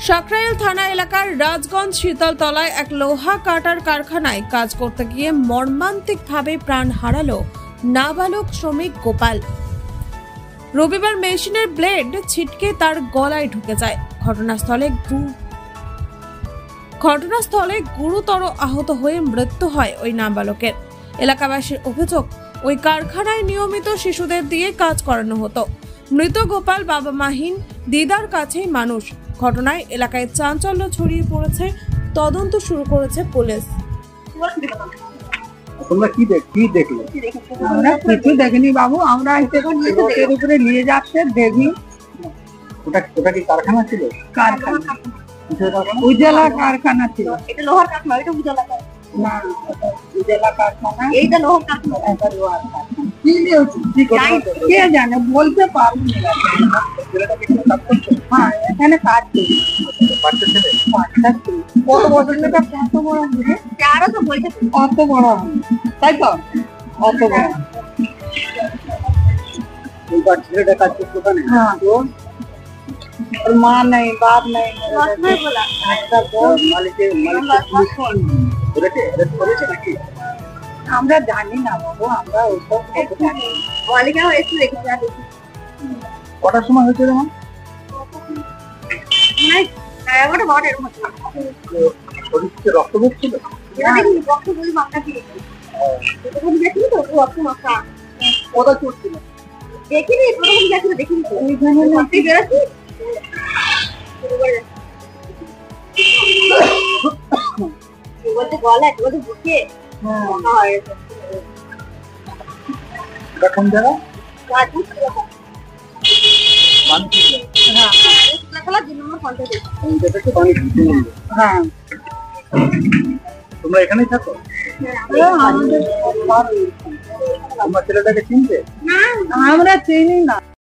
সাকরাইল থানা এলাকার রাজগঞ্জ শীতলতলায় এক লোহা কাটার কারখানায় কাজ করতে গিয়ে মর্মান্তিকভাবে প্রাণ হারালো নাবালক শ্রমিক গোপাল। রবিবার মেশিনের ব্লেড ছিটকে তার গলায় ঢুকে যায়। ঘটনাস্থলে গুরুতর আহত হয়ে মৃত্যু হয় ওই নাবালকের। এলাকাবাসীর অভিযোগ, ওই কারখানায় নিয়মিত শিশুদের দিয়ে কাজ করানো হতো। মৃত গোপাল বাবা মাহীন, দিদার কাছেই মানুষ। ঘটনায় এলাকায় চাঞ্চল্য ছড়িয়ে পড়েছে। তদন্ত শুরু করেছে পুলিশ। তোমরা কি দেখলে? আমরা কিছু দেখিনি বাবু, আমরা রোডের উপরে নিয়ে যাচ্ছে দেখি। ওটা কি কারখানা ছিল? কারখানা, উজালা কারখানা ছিল। এটা লোহার কারখানা, এটা উজালা কারখানা না, উজালা কারখানা, এইটা লোহার কারখানা। এটা লোহার কারখানা। কে জানে, বলতে পারবো না। হ্যাঁ, এখানে কাজ ছিল। কত বছর মেয়েটা কত বড় হবে? আরো তো বলছে অত বড় হবে, তাই তো? অত বড়। এইবার ছেলেটা কাজ করতো ওখানে? হ্যাঁ, ওর মা নেই, বাপ নেই। একটা বড় মালিকের করেছে নাকি? আমরা জানি না বাবু, আমরা ওইসব জানি না। মালিকাও একটু দেখেছি আর দেখি কটার সময় হয়েছে যেমন? ওটা বড় এর মতো শরীর থেকে রক্ত বেরোচ্ছিল? রক্ত বলি মাথা দিয়ে দেখিনি তো, রক্ত মাথা কোথায় চড়ছিল? দেখিনি, প্রথম গেছিল দেখিনি তো, ওইখানে রক্তে বেরোচ্ছি। বলতে গলা বলতে বুকে এটা কোন জায়গা? হ্যাঁ, তোমরা এখানেই থাকো? তোমার ছেলেটাকে চিনতে? আমরা চিনি না।